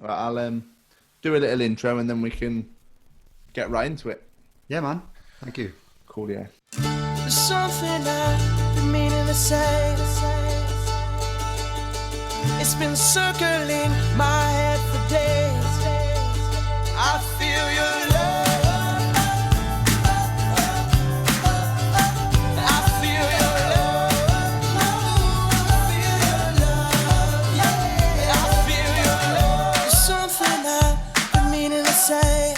All right, I'll do a little intro and then we can get right into it. Yeah, man. Thank you. Cool, yeah. There's something I've been meaning to say. It's been circling my head for days. I feel your love. I feel your love. I feel your love. Yeah, I feel your love. There's something I've been meaning to say.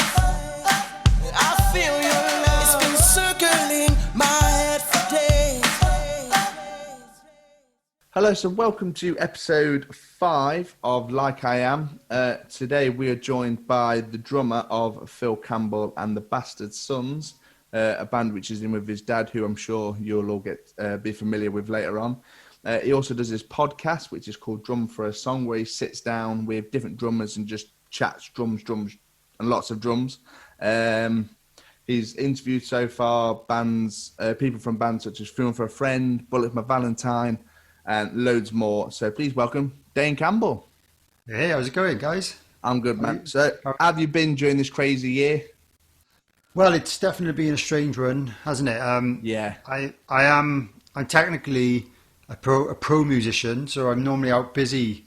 I feel your love. It's been circling my head for days. Hello, so welcome to episode 5 of Like I Am. Today we are joined by the drummer of Phil Campbell and the Bastard Sons, a band which is in with his dad, who I'm sure you'll all be familiar with later on. He also does his podcast, which is called Drum for a Song, where he sits down with different drummers and just chats drums, and lots of drums. He's interviewed so far people from bands such as Film for a Friend, Bullet for My Valentine, and loads more. So please welcome Dane Campbell. Hey, how's it going, guys? I'm good, man. So how have you been during this crazy year? Well, it's definitely been a strange run, hasn't it? Yeah. I'm technically a pro musician, so I'm normally out busy,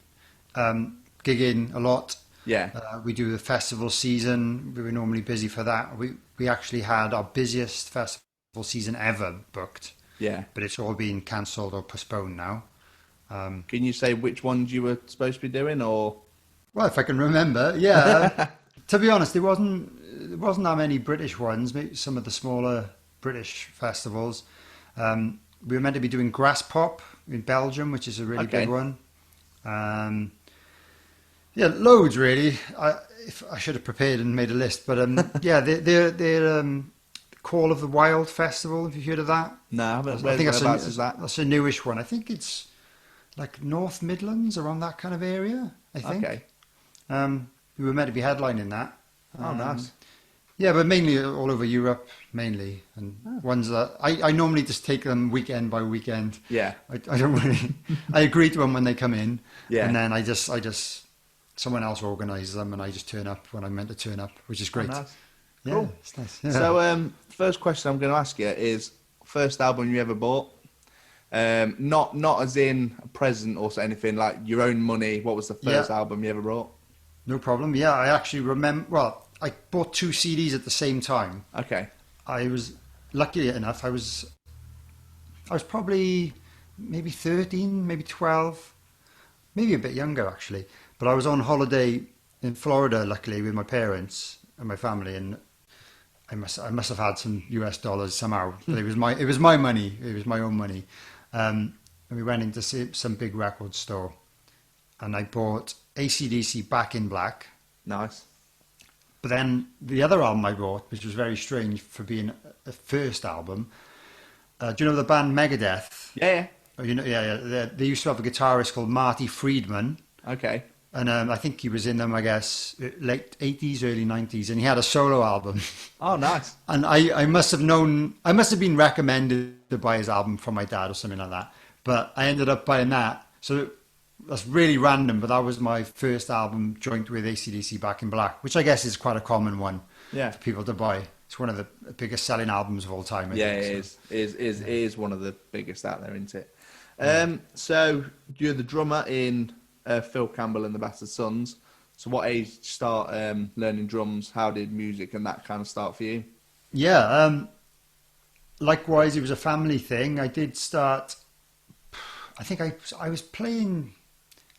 gigging a lot. Yeah. We do the festival season. We were normally busy for that. We actually had our busiest festival season ever booked. Yeah. But it's all been cancelled or postponed now. Can you say which ones you were supposed to be doing, or? Well, if I can remember, yeah. To be honest, there wasn't that many British ones. Maybe some of the smaller British festivals. We were meant to be doing Grass Pop in Belgium, which is a really big one. Yeah, loads really. I should have prepared and made a list, but yeah, they're Call of the Wild Festival. Have you heard of that? No, I haven't. I think that's a newish one. I think it's like North Midlands, around that kind of area, I think. Okay. We were meant to be headlining that. Oh, nice. Yeah, but mainly all over Europe, mainly. And ones that I normally just take them weekend by weekend. Yeah. I don't really, I agree to them when they come in. Yeah. And then I just, someone else organises them and I just turn up when I'm meant to turn up, which is great. Oh, nice. Yeah, Cool. it's nice. Yeah. So, first question I'm going to ask you is, first album you ever bought? Not as in a present or anything, like your own money. What was the first album you ever bought? No problem. Yeah, I actually remember. Well, I bought 2 CDs at the same time. Okay. I was lucky enough. I was probably maybe 13, maybe 12, maybe a bit younger actually. But I was on holiday in Florida, luckily, with my parents and my family, and I must have had some US dollars somehow. But it was my money. It was my own money. And we went into some big record store, and I bought AC/DC Back in Black. Nice. But then the other album I bought, which was very strange for being a first album, do you know the band Megadeth? Yeah. Oh, you know, yeah. They used to have a guitarist called Marty Friedman. Okay. And I think he was in them, I guess, late 80s, early 90s, and he had a solo album. Oh, nice. And I must have been recommended to buy his album from my dad or something like that. But I ended up buying that. So that's really random, but that was my first album joint with AC/DC Back in Black, which I guess is quite a common one for people to buy. It's one of the biggest selling albums of all time. I think, it is one of the biggest out there, isn't it? So you're the drummer in Phil Campbell and the Bastard Sons. So what age did you start learning drums? How did music and that kind of start for you? Yeah, likewise, it was a family thing. I did start, I think I was playing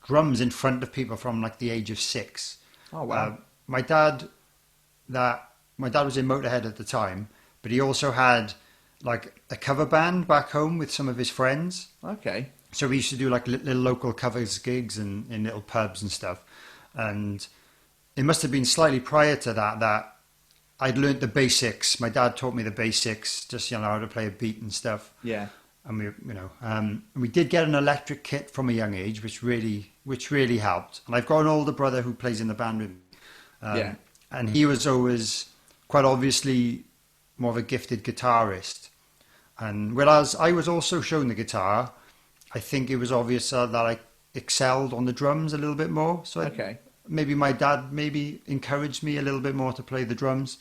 drums in front of people from like the age of 6. Oh, wow. My dad was in Motorhead at the time, but he also had like a cover band back home with some of his friends. Okay. So we used to do like little local covers gigs and in little pubs and stuff. And it must have been slightly prior to that I'd learnt the basics. My dad taught me the basics, just how to play a beat and stuff. Yeah. And we did get an electric kit from a young age, which really helped. And I've got an older brother who plays in the band with me. And he was always quite obviously more of a gifted guitarist. And whereas I was also shown the guitar, I think it was obvious that I excelled on the drums a little bit more. So maybe my dad maybe encouraged me a little bit more to play the drums.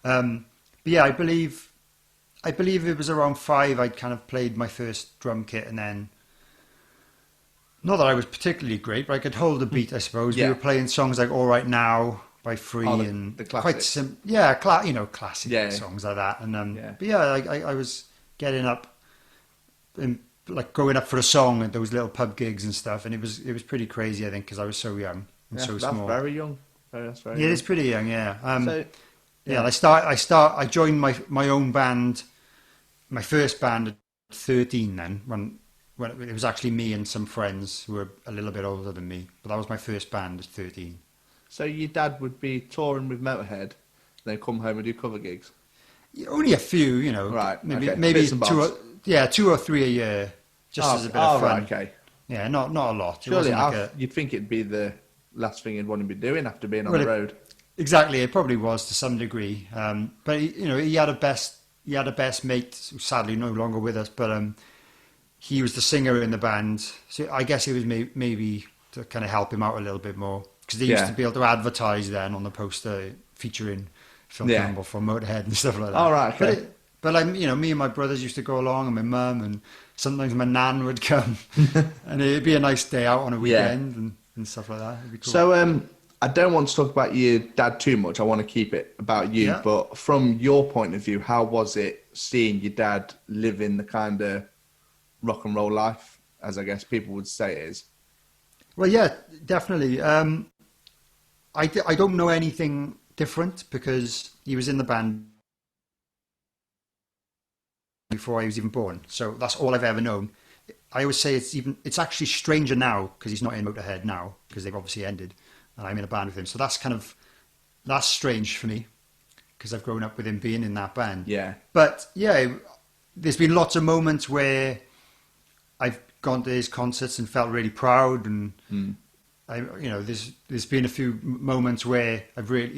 But yeah, I believe it was around 5 I'd kind of played my first drum kit, and then not that I was particularly great, but I could hold a beat, I suppose. Yeah. We were playing songs like All Right Now by Free Oh, and the quite classics. classic Yeah. songs like that. And Yeah. but yeah, I was getting up and like going up for a song at those little pub gigs and stuff, and it was pretty crazy, I think, because I was so young and Yeah, so that's small. very young. That's very Yeah, young. it is pretty young, yeah. So, Yeah, and I joined my own band, my first band at 13 then, when it was actually me and some friends who were a little bit older than me. But that was my first band at 13. so your dad would be touring with Motorhead, then come home and do cover gigs? Yeah, only a few, Right, maybe okay. maybe Bits and bobs. 2 or 3 a year, just as a bit of fun. Right, okay. Yeah, not a lot. It Surely, wasn't like you'd think it'd be the last thing you'd want to be doing after being on Well, the road. exactly, it probably was to some degree. But he had a best mate, who's sadly no longer with us, but he was the singer in the band, so I guess it was maybe to kind of help him out a little bit more, because they used Yeah. to be able to advertise then on the poster featuring Phil Yeah. Campbell from Motorhead and stuff like that. Oh, right, okay. But me and my brothers used to go along, and my mum, and sometimes my nan would come, and it'd be a nice day out on a weekend and stuff like that. It'd be cool. So, I don't want to talk about your dad too much. I want to keep it about you. Yeah. But from your point of view, how was it seeing your dad living the kind of rock and roll life, as I guess people would say it is? Well, yeah, definitely. I don't know anything different because he was in the band before I was even born. So that's all I've ever known. I always say it's actually stranger now because he's not in Motorhead now, because they've obviously ended, and I'm in a band with him. So that's strange for me because I've grown up with him being in that band. Yeah. But yeah, there's been lots of moments where I've gone to his concerts and felt really proud, and there's been a few moments where I've really,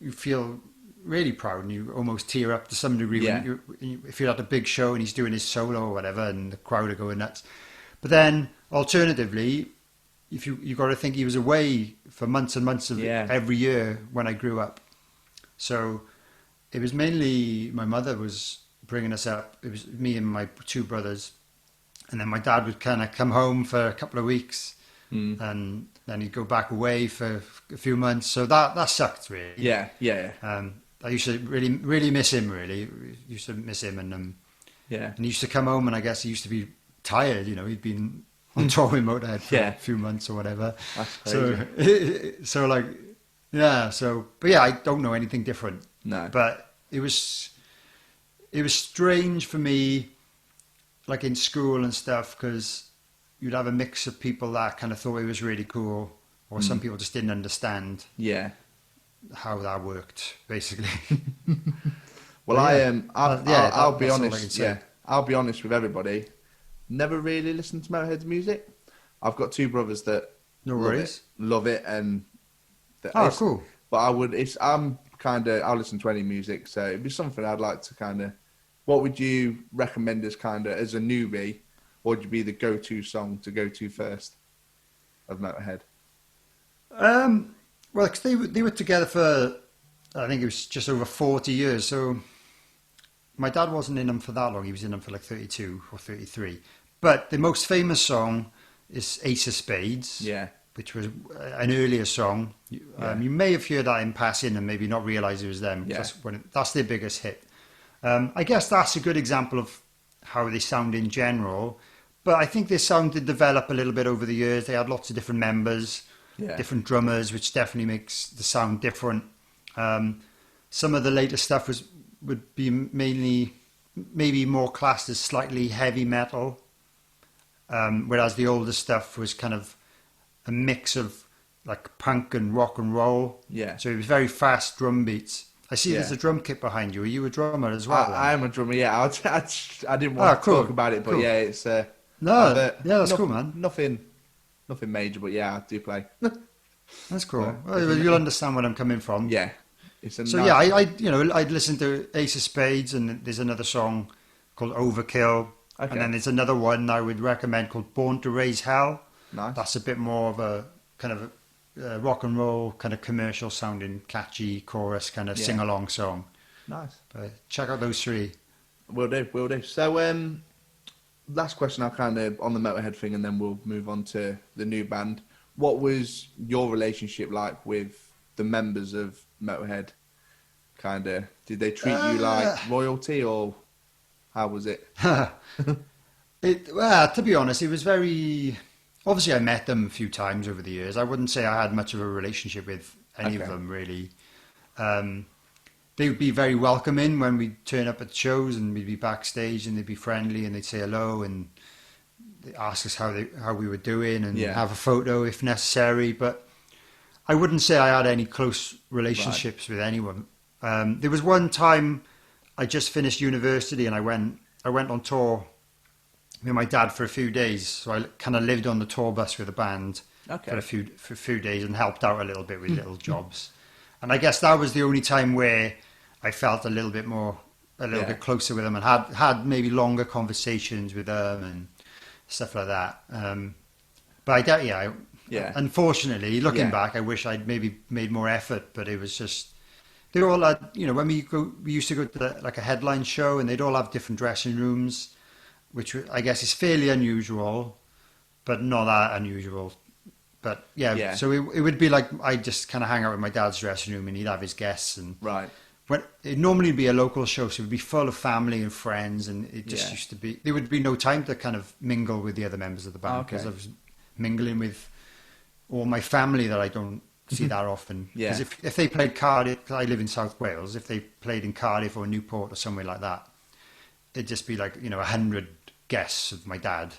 you feel really proud and you almost tear up to some degree when if you're at a big show and he's doing his solo or whatever and the crowd are going nuts. But then alternatively, if you got to think he was away for months and months of every year when I grew up. So it was mainly my mother was bringing us up. It was me and my 2 brothers. And then my dad would kind of come home for a couple of weeks and then he'd go back away for a few months. So that sucked, really. Yeah. I used to really miss him, really. Used to miss him. And he used to come home and I guess he used to be tired, He'd been on tour with Motorhead for a few months or whatever. That's crazy. But yeah, I don't know anything different. No. But it was strange for me, like in school and stuff, because you'd have a mix of people that kind of thought it was really cool, or some people just didn't understand Yeah. how that worked, basically. Well, I'll be that's all I can honest. say. Yeah, I'll be honest with everybody. Never really listened to Motorhead's music. I've got 2 brothers that love it, and Cool. But I'll listen to any music, so it'd be something I'd like to kind of. What would you recommend as as a newbie? What would you be the go-to song to go to first of Motorhead? Well, 'cause they were together for, I think it was just over 40 years. So my dad wasn't in them for that long. He was in them for like 32 or 33. But the most famous song is Ace of Spades. Yeah. Which was an earlier song. You may have heard that in passing and maybe not realise it was them. Yeah. That's their biggest hit. I guess that's a good example of how they sound in general. But I think their sound did develop a little bit over the years. They had lots of different members, different drummers, which definitely makes the sound different. Some of the later stuff would be maybe more classed as slightly heavy metal, whereas the older stuff was kind of a mix of like punk and rock and roll. Yeah. So it was very fast drum beats. I see there's a drum kit behind you. Are you a drummer as well? I am a drummer, yeah. I didn't want to talk about it, but yeah, it's... that's cool, man. Nothing major, but yeah, I do play. That's cool. Well, you'll understand where I'm coming from. Yeah. I'd listen to Ace of Spades, and there's another song called Overkill. Okay. And then there's another one I would recommend called Born to Raise Hell. Nice. That's a bit more of a kind of rock and roll kind of commercial sounding, catchy chorus kind of sing along song. Nice. But check out those three. Will do. So, last question, I'll kind of on the Motorhead thing, and then we'll move on to the new band. What was your relationship like with the members of Motorhead? Kind of, did they treat you like royalty, or how was it? Well, to be honest, it was very... Obviously, I met them a few times over the years. I wouldn't say I had much of a relationship with any of them, really. They would be very welcoming when we'd turn up at shows, and we'd be backstage, and they'd be friendly, and they'd say hello, and they'd ask us how we were doing, and have a photo if necessary. But I wouldn't say I had any close relationships with anyone. There was one time I just finished university, and I went on tour with my dad for a few days. So I kind of lived on the tour bus with the band for a few days, and helped out a little bit with little jobs. And I guess that was the only time where I felt a little bit bit closer with them, and had maybe longer conversations with them and stuff like that. But unfortunately, looking back, I wish I'd maybe made more effort. But it was just, they all had, when we used to go to like a headline show, and they'd all have different dressing rooms, which I guess is fairly unusual, but not that unusual. But so it would be like I just kind of hang out in my dad's dressing room, and he'd have his guests, and it'd normally be a local show, so it would be full of family and friends, and it just used to be, there would be no time to kind of mingle with the other members of the band, because I was mingling with all my family that I don't see that often. Because if they played Cardiff, 'cause I live in South Wales, if they played in Cardiff or Newport or somewhere like that, it'd just be like 100 guests of my dad.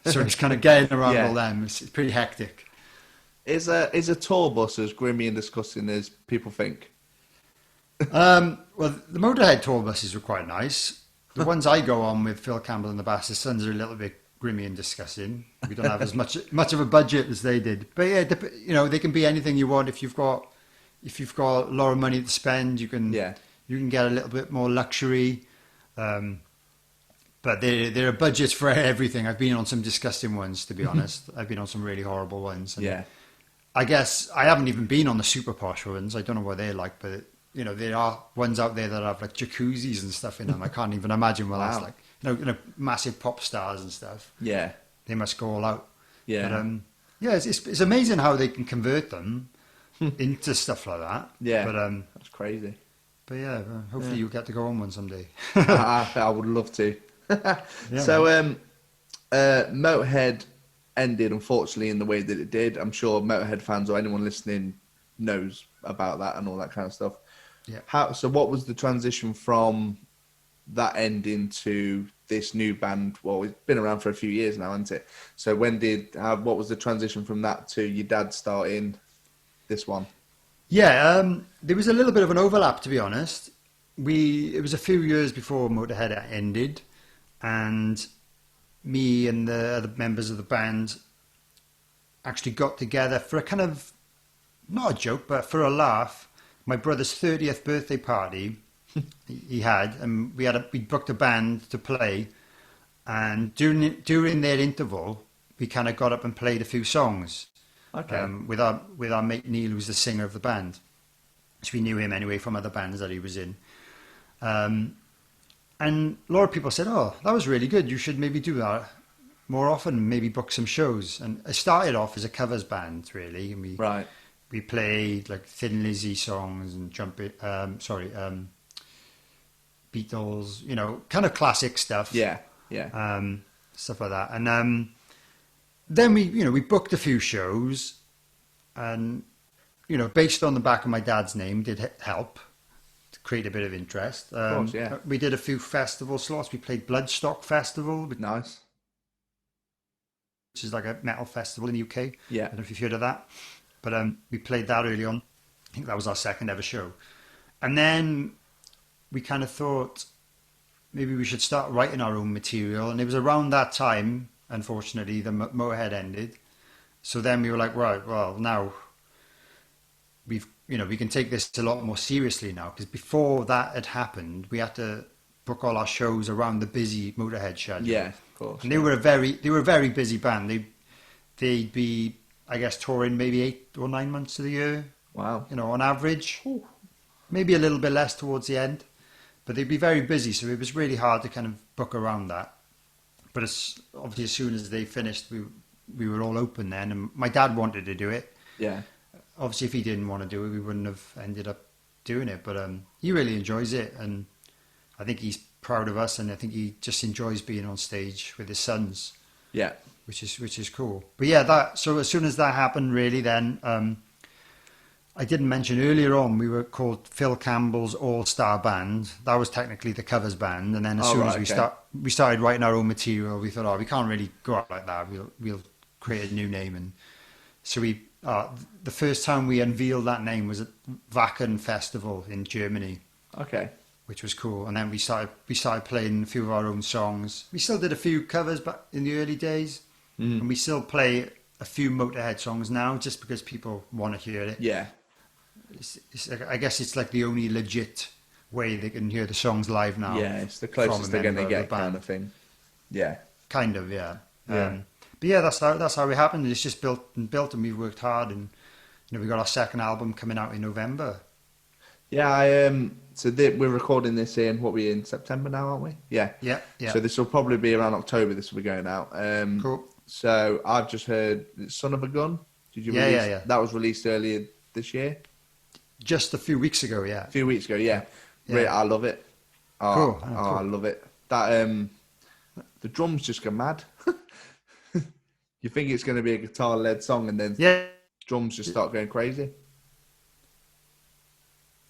So it's kind of getting around all them. It's pretty hectic. Is a tour bus as grimy and disgusting as people think? Well, the Motorhead tour buses were quite nice. The ones I go on with Phil Campbell and the Bastard Sons are a little bit grimy and disgusting. We don't have as much of a budget as they did. But they can be anything you want. If you've got a lot of money to spend, you can get a little bit more luxury. But there are budgets for everything. I've been on some disgusting ones, to be honest. I've been on some really horrible ones. And I guess I haven't even been on the super posh ones. I don't know what they're like, but there are ones out there that have like jacuzzis and stuff in them. I can't even imagine what that's like. Massive pop stars and stuff. Yeah, they must go all out. Yeah, but, it's amazing how they can convert them into stuff like that. Yeah, but that's crazy. But hopefully you'll get to go on one someday. I would love to. So Motorhead ended unfortunately in the way that it did. I'm sure Motorhead fans or anyone listening knows about that and all that kind of stuff. So what was the transition from that ending to this new band? Well, it's been around for a few years now, hasn't it? So what was the transition from that to your dad starting this one? There was a little bit of an overlap, to be honest. It was a few years before Motorhead ended, and me and the other members of the band actually got together for a kind of, not a joke, but for a laugh. My brother's 30th birthday party he had, and we booked a band to play, and during their interval we kind of got up and played a few songs with our mate Neil, who's the singer of the band. So we knew him anyway from other bands that he was in. And a lot of people said, "Oh, that was really good. You should maybe do that more often. Maybe book some shows." And it started off as a covers band, really. And we played like Thin Lizzy songs and Beatles, kind of classic stuff. Stuff like that. And then we booked a few shows, and based on the back of my dad's name, did help create a bit of interest. Of course, we did a few festival slots. We played Bloodstock Festival. Nice. Which is like a metal festival in the UK. Yeah. I don't know if you've heard of that. But we played that early on. I think that was our second ever show. And then we kind of thought maybe we should start writing our own material. And it was around that time, unfortunately, the Motorhead ended. So then we were like, right, well, now we can take this a lot more seriously now, because before that had happened, we had to book all our shows around the busy Motorhead schedule. Yeah, of course. And they were a very busy band. They'd be I guess, touring maybe 8 or 9 months of the year, Wow. on average. Maybe a little bit less towards the end. But they'd be very busy, so it was really hard to kind of book around that. But obviously, as soon as they finished, we were all open then. And my dad wanted to do it. Yeah. Obviously, if he didn't want to do it, we wouldn't have ended up doing it. But he really enjoys it. And I think he's proud of us. And I think he just enjoys being on stage with his sons. Yeah. Which is cool. But yeah, so as soon as that happened, really, then I didn't mention earlier on we were called Phil Campbell's All-Star Band. That was technically the covers band, and then as soon as we started writing our own material, we thought, we can't really go out like that. We'll create a new name, and so we the first time we unveiled that name was at Wacken Festival in Germany. Okay. Which was cool, and then we started playing a few of our own songs. We still did a few covers back in the early days, and we still play a few Motorhead songs now, just because people want to hear it. Yeah. I guess it's like the only legit way they can hear the songs live now. Yeah, it's the closest they're going to get, kind of thing. Yeah. Kind of, yeah. Yeah. But yeah, that's how it happened. It's just built, and we've worked hard, and we got our second album coming out in November. Yeah, we're recording this in September now, aren't we? Yeah. Yeah. So this will probably be around October. This will be going out. Cool. So I've just heard "Son of a Gun." Did you? Yeah. That was released earlier this year. Just a few weeks ago, yeah. A few weeks ago, yeah. Really, I love it. Cool. Cool. I love it. That the drums just go mad. You think it's going to be a guitar-led song, and then drums just start going crazy.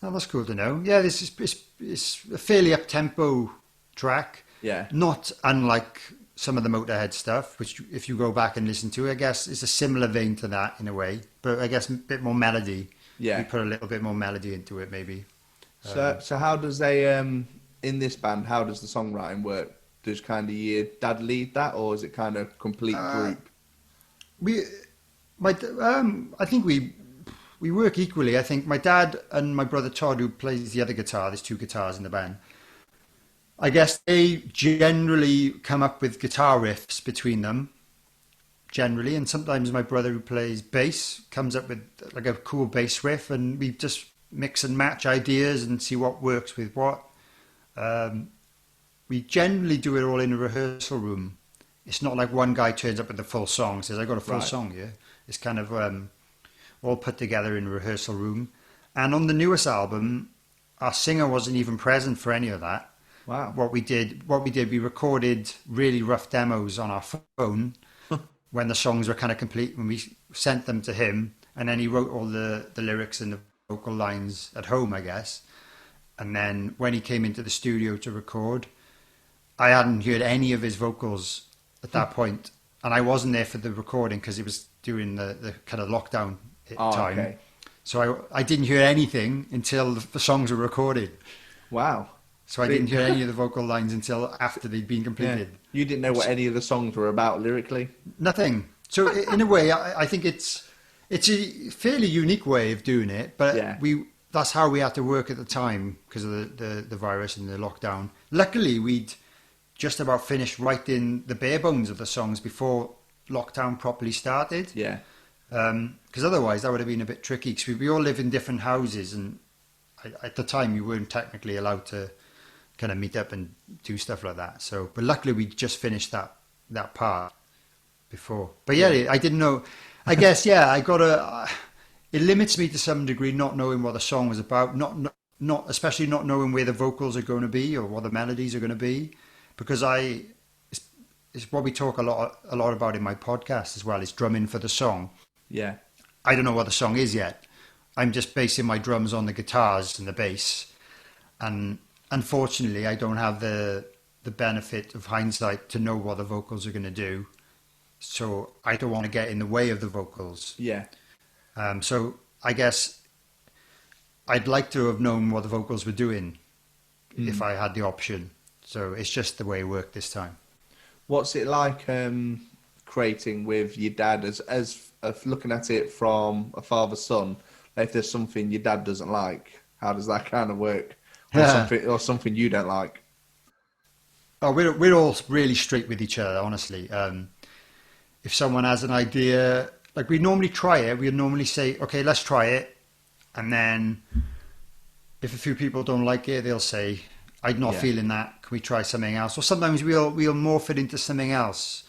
Oh, that's cool to know. Yeah, this is a fairly up-tempo track. Yeah. Not unlike some of the Motorhead stuff, which if you go back and listen to, I guess it's a similar vein to that in a way, but I guess a bit more melody. Yeah. We put a little bit more melody into it, maybe. So how does in this band, how does the songwriting work? Does kind of your dad lead that, or is it kind of complete group? I think we work equally. I think my dad and my brother Todd, who plays the other guitar, there's 2 guitars in the band. I guess they generally come up with guitar riffs between them, generally, and sometimes my brother, who plays bass, comes up with like a cool bass riff, and we just mix and match ideas and see what works with what. We generally do it all in a rehearsal room. It's not like one guy turns up with the full song, says, "I got a full song here." It's kind of all put together in a rehearsal room. And on the newest album, our singer wasn't even present for any of that. Wow. What we did, we recorded really rough demos on our phone when the songs were kind of complete, when we sent them to him, and then he wrote all the lyrics and the vocal lines at home, I guess. And then when he came into the studio to record, I hadn't heard any of his vocals at that point. And I wasn't there for the recording because it was during the kind of lockdown time. Okay. So I didn't hear anything until the songs were recorded. Wow. So I didn't hear any of the vocal lines until after they'd been completed. Yeah. You didn't know what any of the songs were about lyrically? Nothing. So in a way, I think it's a fairly unique way of doing it, but that's how we had to work at the time because of the virus and the lockdown. Luckily, we'd just about finished writing the bare bones of the songs before lockdown properly started. Yeah. Because otherwise that would have been a bit tricky because we all live in different houses, and at the time you weren't technically allowed to kind of meet up and do stuff like that. So, but luckily we just finished that part before. But yeah, I didn't know. I guess it limits me to some degree not knowing what the song was about, not especially not knowing where the vocals are going to be or what the melodies are going to be, because it's what we talk a lot about in my podcast as well. Is drumming for the song. Yeah. I don't know what the song is yet. I'm just basing my drums on the guitars and the bass, and unfortunately, I don't have the benefit of hindsight to know what the vocals are going to do. So I don't want to get in the way of the vocals. Yeah. So I guess I'd like to have known what the vocals were doing if I had the option. So it's just the way it worked this time. What's it like creating with your dad as looking at it from a father-son? If there's something your dad doesn't like, how does that kind of work? Or something you don't like? Oh, we're all really straight with each other, honestly. If someone has an idea, like we normally try it. We normally say, okay, let's try it, and then if a few people don't like it, they'll say, I'm not feeling that. Can we try something else? Or sometimes we'll morph it into something else.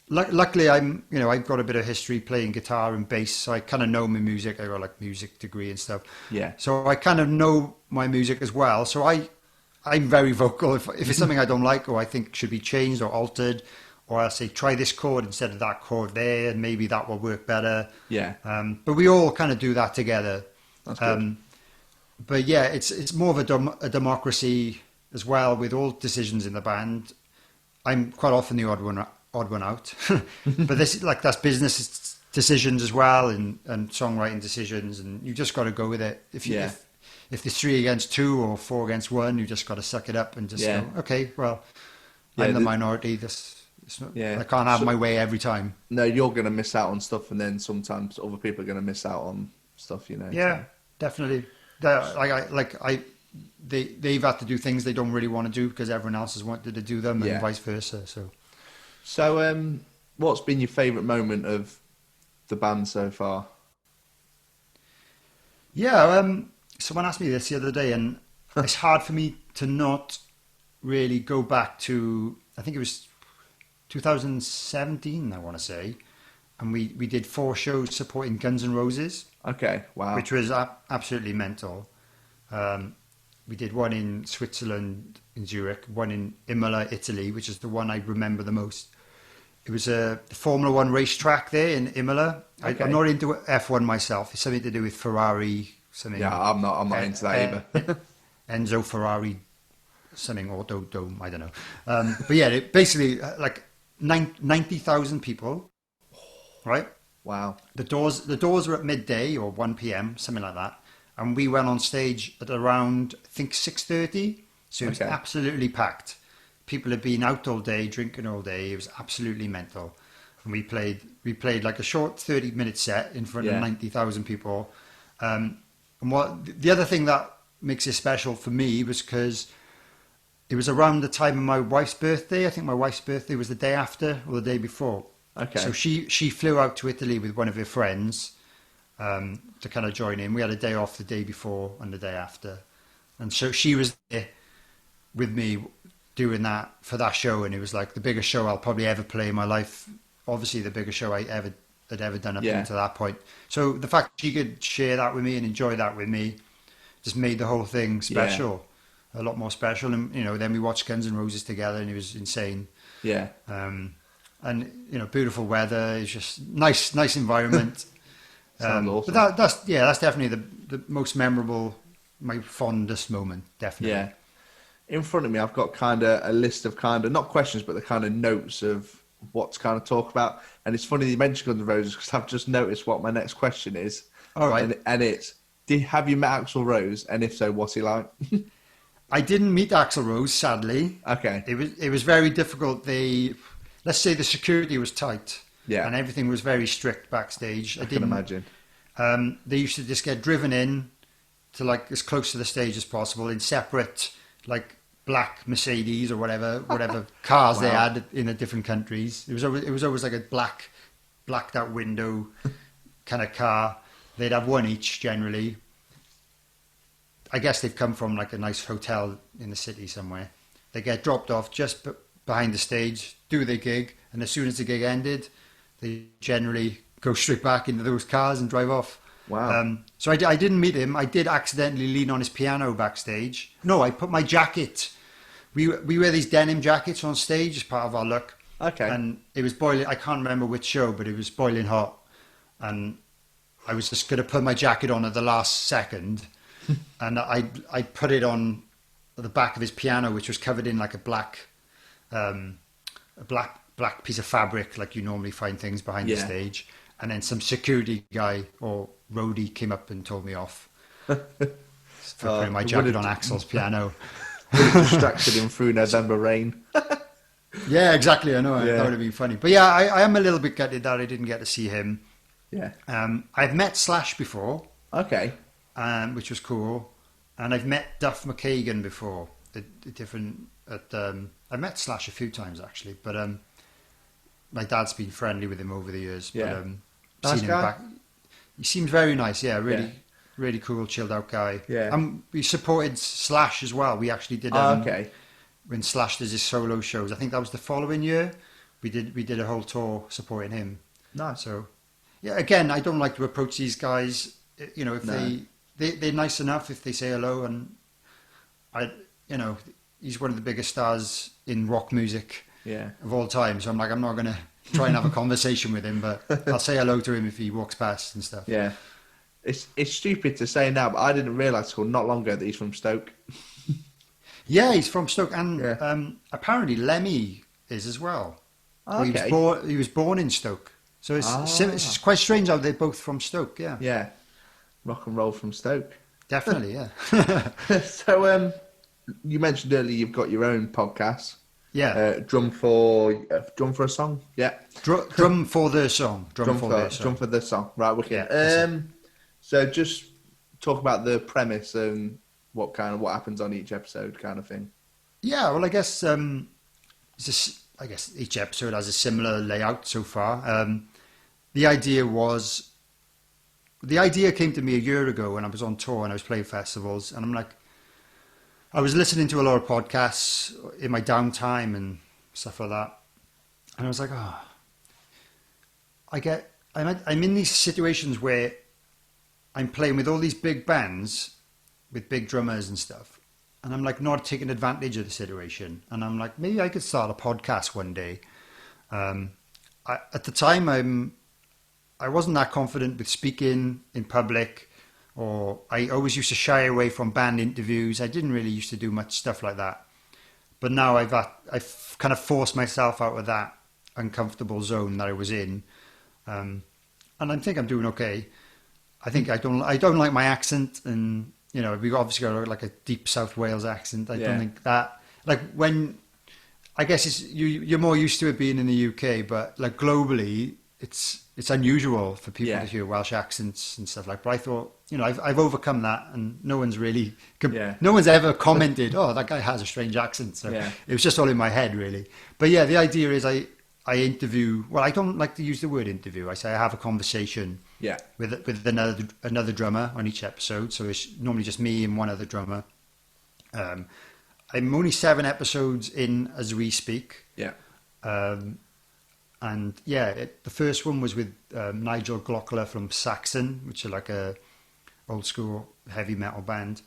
Luckily, I've got a bit of history playing guitar and bass, so I kind of know my music. I got like music degree and stuff. Yeah. So I kind of know my music as well. So I'm very vocal. If it's something I don't like or I think should be changed or altered, or I'll say, try this chord instead of that chord there, and maybe that will work better. Yeah. But we all kind of do that together. That's good. But yeah, it's more of a democracy as well with all decisions in the band. I'm quite often the odd one out, but that's business decisions as well, and songwriting decisions, and you just got to go with it. If there's 3 against 2 or 4 against 1, you just got to suck it up and just go, okay, well, I'm the minority. I can't have my way every time. No, you're going to miss out on stuff, and then sometimes other people are going to miss out on stuff. Yeah, definitely. They've had to do things they don't really want to do because everyone else has wanted to do them, and vice versa. So, what's been your favourite moment of the band so far? Yeah, someone asked me this the other day, and it's hard for me to not really go back to, I think it was 2017, I want to say, and we did 4 shows supporting Guns N' Roses. Okay, wow. Which was absolutely mental. We did one in Switzerland, in Zurich, one in Imola, Italy, which is the one I remember the most. It was the Formula One racetrack there in Imola. Okay. I'm not into F1 myself. It's something to do with Ferrari. Something. Yeah, I'm not into that either. Enzo Ferrari, something Autodome, I don't know. But yeah, basically like 90,000 people, right? Wow. The doors were at midday or 1 p.m, something like that. And we went on stage at around, I think, 6:30. So it was absolutely packed. People had been out all day, drinking all day. It was absolutely mental. And we played like a short 30-minute set in front of 90,000 people. And the other thing that makes it special for me was because it was around the time of my wife's birthday. I think my wife's birthday was the day after or the day before. Okay. So she flew out to Italy with one of her friends to kind of join in. We had a day off the day before and the day after. And so she was there with me doing that for that show. And it was like the biggest show I'll probably ever play in my life. Obviously the biggest show I had ever done up until that point. So the fact she could share that with me and enjoy that with me just made the whole thing special. A lot more special. And, then we watched Guns N' Roses together and it was insane. Yeah. And beautiful weather. It's just nice environment. Sounds awesome. But that's definitely the most memorable, my fondest moment. Definitely. Yeah. In front of me, I've got kind of a list of kind of not questions, but the kind of notes of what to kind of talk about. And it's funny you mentioned Guns N' Roses because I've just noticed what my next question is. All right. And it's, have you met Axl Rose? And if so, what's he like? I didn't meet Axl Rose, sadly. Okay. It was very difficult. Let's say the security was tight. Yeah. And everything was very strict backstage. I can imagine. They used to just get driven in to like as close to the stage as possible in separate like black Mercedes or whatever cars they had in the different countries. It was always like a blacked out window kind of car. They'd have one each generally. I guess they've come from like a nice hotel in the city somewhere. They get dropped off just behind the stage, do their gig, and as soon as the gig ended, they generally go straight back into those cars and drive off. Wow. So I didn't meet him. I did accidentally lean on his piano backstage. No, I put my jacket. We wear these denim jackets on stage as part of our look. Okay. And it was boiling. I can't remember which show, but it was boiling hot. And I was just going to put my jacket on at the last second. And I put it on the back of his piano, which was covered in like a black piece of fabric, like you normally find things behind the stage. And then some security guy or roadie came up and told me off for putting my jacket on Axl's piano. Distracted him through November rain. Yeah, exactly. I know. That would have been funny. But yeah, I am a little bit gutted that I didn't get to see him. Yeah. I've met Slash before. Okay. Which was cool. And I've met Duff McKagan before. I've met Slash a few times actually, but my dad's been friendly with him over the years. Yeah. But Nice seen him guy? back. He seems very nice. Yeah, really cool, chilled out guy. Yeah. And we supported Slash as well. We actually did. Okay. When Slash does his solo shows, I think that was the following year. We did a whole tour supporting him. Nice. So, yeah. Again, I don't like to approach these guys. You know, if they're nice enough, if they say hello, and he's one of the biggest stars in rock music of all time. So I'm not going to try and have a conversation with him, but I'll say hello to him if he walks past and stuff. Yeah. It's stupid to say now, but I didn't realise till not long ago that he's from Stoke. Yeah, he's from Stoke, and apparently Lemmy is as well. Okay. He was born in Stoke, so it's quite strange how they're both from Stoke. Yeah, Yeah. Rock and roll from Stoke. definitely. Yeah, So, you mentioned earlier you've got your own podcast. yeah. Drum for a song. Yeah. Drum for the song. Drum for the song. Drum for the song. Right. Wicked. Yeah, that's So just talk about the premise and what happens on each episode, kind of thing. Yeah, well, I guess each episode has a similar layout so far. The idea came to me a year ago when I was on tour and I was playing festivals, and I'm like, I was listening to a lot of podcasts in my downtime and stuff like that, and I was like, I'm in these situations where I'm playing with all these big bands with big drummers and stuff, and I'm like not taking advantage of the situation, and I'm like, maybe I could start a podcast one day. At the time, I wasn't that confident with speaking in public, or I always used to shy away from band interviews. I didn't really used to do much stuff like that, but now I've kind of forced myself out of that uncomfortable zone that I was in, and I think I'm doing okay. I think I don't like my accent, and we've obviously got like a deep South Wales accent. I don't think that, like, when I guess you're more used to it being in the UK, but like globally, it's unusual for people to hear Welsh accents and stuff like. But I thought, I've overcome that, and no one's ever commented, "Oh, that guy has a strange accent." So it was just all in my head, really. But yeah, the idea is I interview. Well, I don't like to use the word interview. I say I have a conversation. Yeah. With another drummer on each episode, so it's normally just me and one other drummer. I'm only 7 episodes in as we speak. Yeah. And the first one was with Nigel Glockler from Saxon, which are like a old school heavy metal band.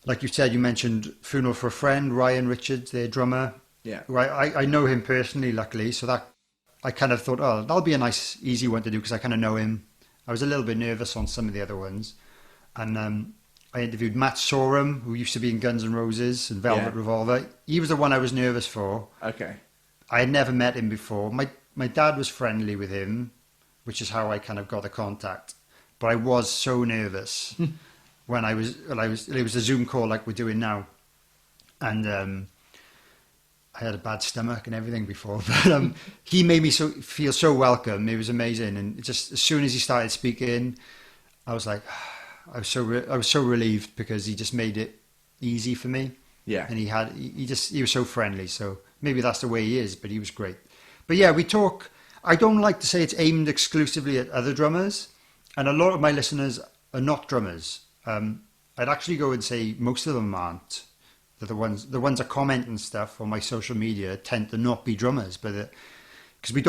Like you said, you mentioned Funeral for a Friend, Ryan Richards, their drummer. Yeah. Who I know him personally, luckily, so that I kind of thought, oh, that'll be a nice, easy one to do because I kind of know him. I was a little bit nervous on some of the other ones. And I interviewed Matt Sorum, who used to be in Guns N' Roses and Velvet Revolver. He was the one I was nervous for. Okay. I had never met him before. My dad was friendly with him, which is how I kind of got the contact. But I was so nervous when it was a Zoom call like we're doing now. And I had a bad stomach and everything before, but he made me feel so welcome. It was amazing, and just as soon as he started speaking, I was like, I was so relieved because he just made it easy for me. Yeah, and he was so friendly. So maybe that's the way he is, but he was great. But yeah, we talk. I don't like to say it's aimed exclusively at other drummers, and a lot of my listeners are not drummers. I'd actually go and say most of them aren't. The ones that comment and stuff on my social media tend to not be drummers, but because we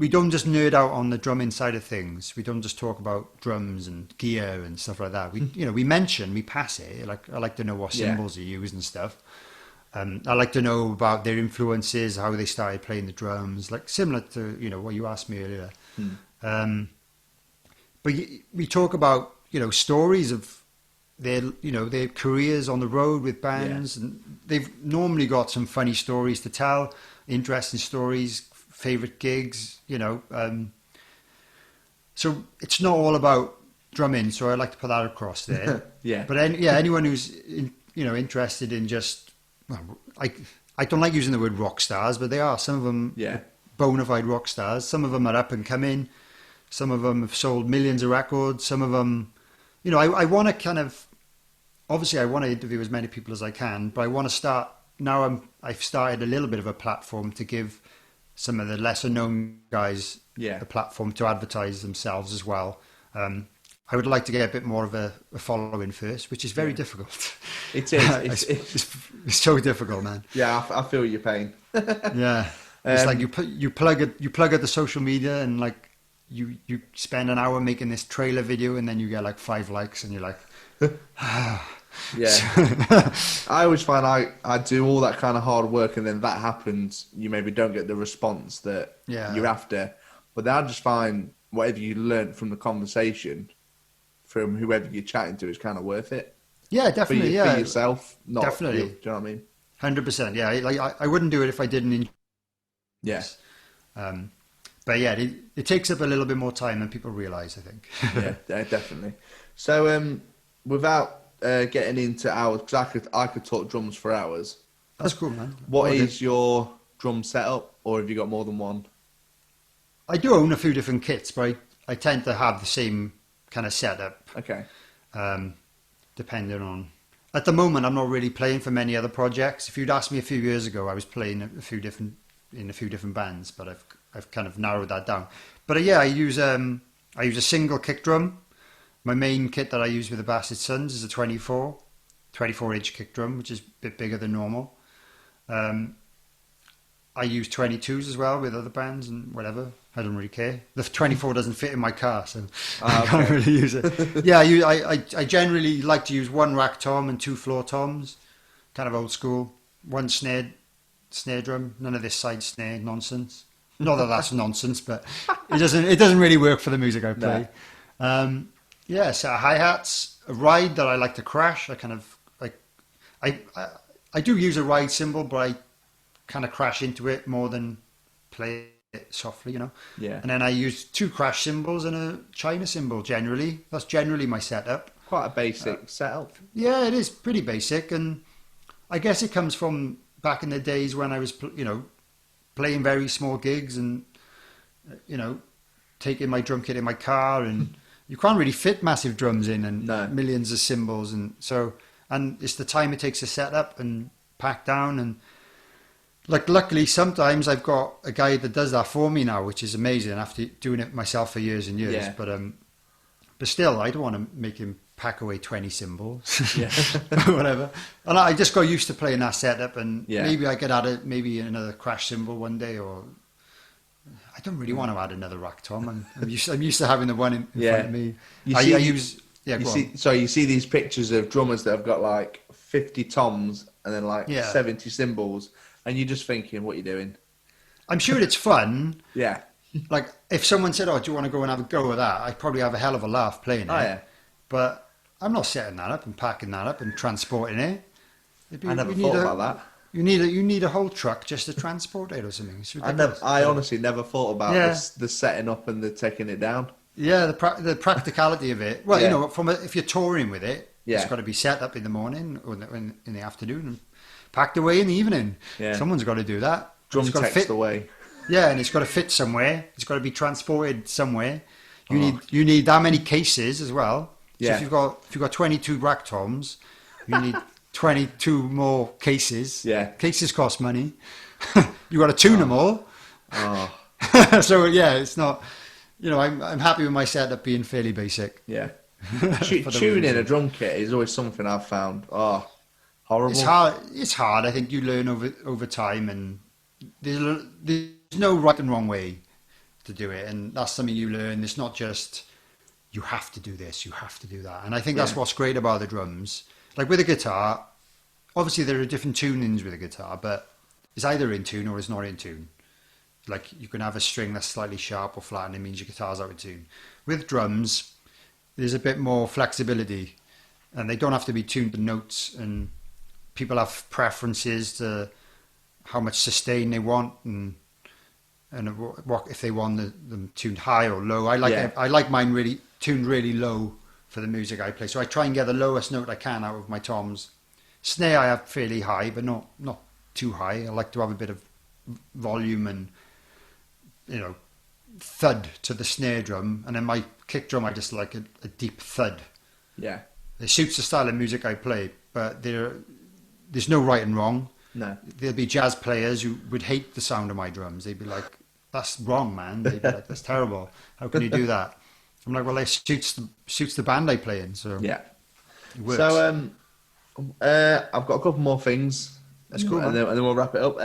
don't just nerd out on the drumming side of things. We don't just talk about drums and gear and stuff like that. We pass it. Like, I like to know what cymbals are used and stuff. I like to know about their influences, how they started playing the drums, like similar to what you asked me earlier. But we talk about stories of their careers on the road with bands, and they've normally got some funny stories to tell, interesting stories, favorite gigs, so it's not all about drumming. So I like to put that across there. But anyone who's interested in just, I don't like using the word rock stars, but they are, some of them bona fide rock stars. Some of them are up and coming. Some of them have sold millions of records. Some of them, I want to kind of, obviously I want to interview as many people as I can, but I want to start, now I've started a little bit of a platform to give some of the lesser known guys Yeah. a platform to advertise themselves as well. I would like to get a bit more of a following first, which is very difficult. It is. It's so difficult, man. Yeah, I feel your pain. Yeah, it's like you plug at the social media, and like you spend an hour making this trailer video, and then you get like 5 likes, and you're like, Yeah. I always find I do all that kind of hard work, and then that happens. You maybe don't get the response that you're after. But then I just find whatever you learnt from the conversation, from whoever you're chatting to, is kind of worth it. Yeah, definitely. For yourself, not definitely. You, do you know what I mean? 100%. Yeah, like I wouldn't do it if I didn't enjoy Yes. But yeah, it takes up a little bit more time than people realise, I think. Yeah, definitely. So, without getting into hours, because I could talk drums for hours. That's cool, man. What is your drum setup, or have you got more than one? I do own a few different kits, but I tend to have the same kind of setup. Okay. Depending on... At the moment, I'm not really playing for many other projects. If you'd asked me a few years ago, I was playing in a few different bands, but I've kind of narrowed that down. But yeah, I use a single kick drum. My main kit that I use with the Bastard Sons is a 24-inch kick drum, which is a bit bigger than normal. I use 22s as well with other bands and whatever. I don't really care. The 24 doesn't fit in my car, so I can't really use it. Yeah, I generally like to use 1 rack tom and 2 floor toms, kind of old school. 1 snare drum, none of this side snare nonsense. Not that that's nonsense, but it doesn't really work for the music I play. No. Yeah, so hi-hats, a ride that I like to crash. I do use a ride cymbal, but I kind of crash into it more than play it softly, you know. Yeah. And then I use 2 crash cymbals and a China cymbal generally. That's generally my setup. Quite a basic setup. Yeah, it is pretty basic, and I guess it comes from back in the days when I was, playing very small gigs and, taking my drum kit in my car, and you can't really fit massive drums in and millions of cymbals, and it's the time it takes to set up and pack down, and like luckily sometimes I've got a guy that does that for me now, which is amazing after doing it myself for years and years. Yeah. But still, I don't want to make him pack away 20 cymbals, whatever. And I just got used to playing that setup, and maybe I could add maybe another crash cymbal one day, or I don't really want to add another rack tom. I'm used to having the one in front of me. You see these pictures of drummers that have got like 50 toms and then like 70 cymbals, and you're just thinking, what are you doing? I'm sure it's fun. Yeah. Like if someone said, "Oh, do you want to go and have a go at that?" I'd probably have a hell of a laugh playing it. Yeah. But I'm not setting that up and packing that up and transporting it. I never thought about that. You need a whole truck just to transport it or something. It's ridiculous. I honestly never thought about the setting up and the taking it down. Yeah, the practicality of it. Well, if you're touring with it, it's got to be set up in the morning or in the afternoon and packed away in the evening. Yeah. Someone's got to do that. Drum text away. Yeah, and it's got to fit somewhere. It's got to be transported somewhere. You need that many cases as well. So if you've got 22 rack toms, you need 22 more cases. Yeah. Cases cost money. You've got to tune them all. So it's not. I'm happy with my setup being fairly basic. Yeah. Tuning a drum kit is always something I've found. Horrible. It's hard. I think you learn over time, and there's no right and wrong way to do it, and that's something you learn. It's not just you have to do this, you have to do that, and I think that's what's great about the drums. Like with a guitar, obviously there are different tunings with a guitar, but it's either in tune or it's not in tune. Like you can have a string that's slightly sharp or flat, and it means your guitar's out of tune. With drums, there's a bit more flexibility, and they don't have to be tuned to notes, and people have preferences to how much sustain they want, and what if they want them tuned high or low. I like mine really tuned really low for the music I play. So I try and get the lowest note I can out of my toms. Snare I have fairly high, but not too high. I like to have a bit of volume and thud to the snare drum, and then my kick drum I just like a deep thud. Yeah, it suits the style of music I play, but there's no right and wrong. No. There'll be jazz players who would hate the sound of my drums. They'd be like, "That's wrong, man." They'd be like, "That's terrible. How can you do that?" I'm like, "Well, it suits the band I play in, so Yeah. it works." So I've got a couple more things. That's cool, and man. then we'll wrap it up.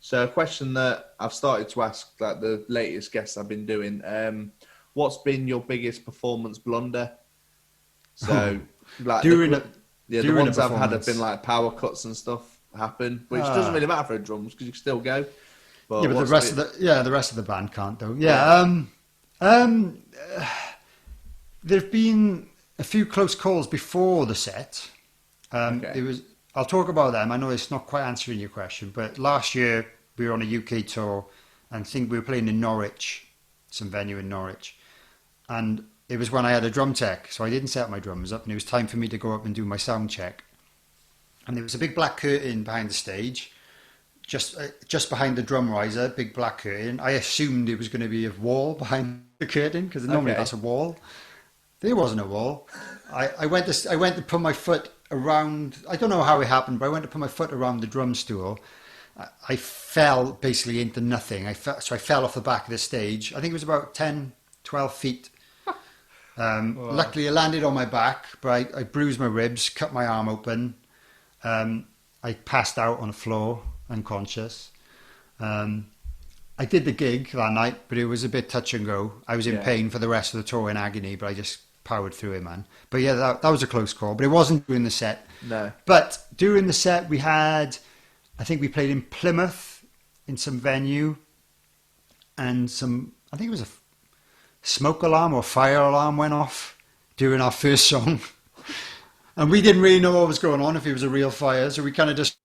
So a question that I've started to ask, like the latest guests I've been doing. What's been your biggest performance blunder? So, like During the a ones I've had have performance. been like power cuts and stuff happen, which doesn't really matter for drums because you can still go. But Yeah, but what's the rest of the band can't though. There've been a few close calls before the set. Okay. I'll talk about them. I know it's not quite answering your question, but last year we were on a UK tour, and I think we were playing in Norwich, some venue in Norwich, and it was when I had a drum tech, so I didn't set my drums up, and it was time for me to go up and do my sound check. And there was a big black curtain behind the stage, just behind the drum riser, big black curtain. I assumed it was going to be a wall behind the curtain because normally Okay. that's a wall. There wasn't a wall. I went to put my foot around. I don't know how it happened, but I went to put my foot around the drum stool. I fell basically into nothing. So I fell off the back of the stage. I think it was about 10, 12 feet. Luckily, I landed on my back, but I bruised my ribs, cut my arm open. I passed out on the floor, unconscious. I did the gig that night, but it was a bit touch and go. I was in pain for the rest of the tour, in agony, but I just powered through it, man. But yeah, that was a close call, but it wasn't during the set. No. But during the set, I think we played in Plymouth in some venue, and I think it was a smoke alarm or fire alarm went off during our first song. And we didn't really know what was going on, if it was a real fire, so we kind of just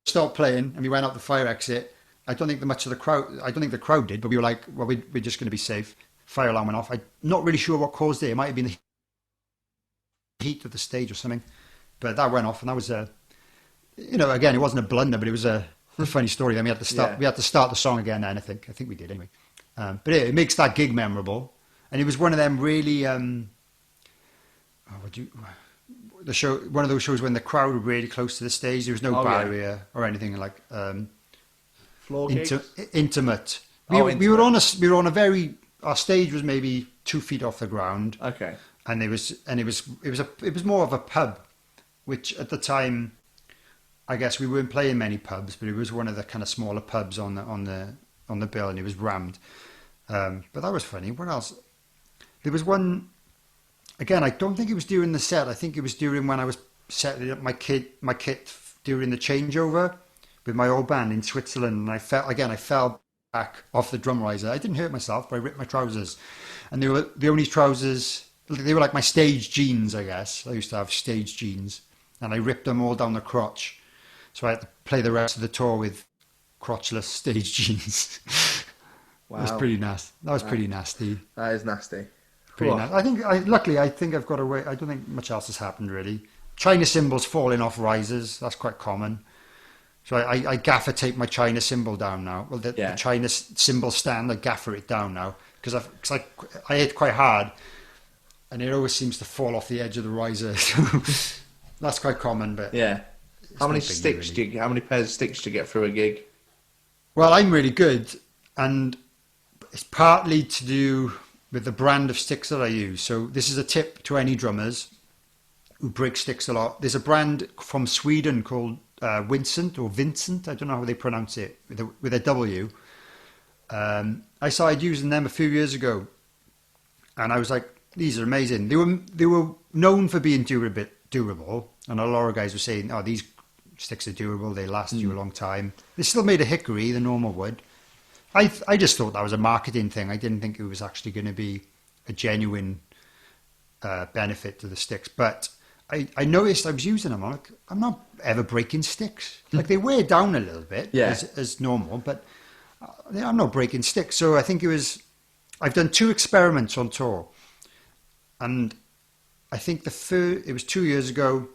stopped playing and we went out the fire exit. I don't think the crowd did, but we were like, well, we're just going to be safe. Fire alarm went off. I'm not really sure what caused it. It might have been the heat of the stage or something, but that went off, and that was again, it wasn't a blunder, but it was a funny story. Then we had to start the song again, and I think we did anyway. But it makes that gig memorable, and it was one of them really one of those shows when the crowd were really close to the stage. There was no barrier or anything like Floor gigs? intimate. Our stage was maybe 2 feet off the ground. Okay. And it was more of a pub, which at the time, I guess we weren't playing many pubs, but it was one of the kind of smaller pubs on the bill, and it was rammed. But that was funny. What else? There was one. Again, I don't think it was during the set. I think it was during when I was setting up my kit during the changeover with my old band in Switzerland, and I fell back off the drum riser. I didn't hurt myself, but I ripped my trousers, and they were the only trousers. They were like my stage jeans, I guess. I used to have stage jeans, and I ripped them all down the crotch. So I had to play the rest of the tour with crotchless stage jeans. Wow. It was pretty nasty. That was pretty nasty. That is nasty. Pretty Cool. nasty. Luckily, I think I've got away. I don't think much else has happened really. China cymbals falling off risers. That's quite common. So I gaffer tape my China cymbal down now. Well, the China cymbal stand, I gaffer it down now because I hit quite hard, and it always seems to fall off the edge of the riser. So that's quite common. But Yeah. How many not big, sticks really. how many pairs of sticks do you get through a gig? Well, I'm really good, and it's partly to do with the brand of sticks that I use. So this is a tip to any drummers who break sticks a lot. There's a brand from Sweden called Vincent. I don't know how they pronounce it with a W. I started using them a few years ago, and I was like, these are amazing. They were known for being durable, and a lot of guys were saying, oh, these sticks are durable, they last you a long time. They still made of hickory, the normal wood. I just thought that was a marketing thing. I didn't think it was actually going to be a genuine benefit to the sticks. But I noticed I was using them. I'm not ever breaking sticks. Like they wear down a little bit as normal, but I'm not breaking sticks. So I think I've done 2 experiments on tour. And I think it was 2 years ago,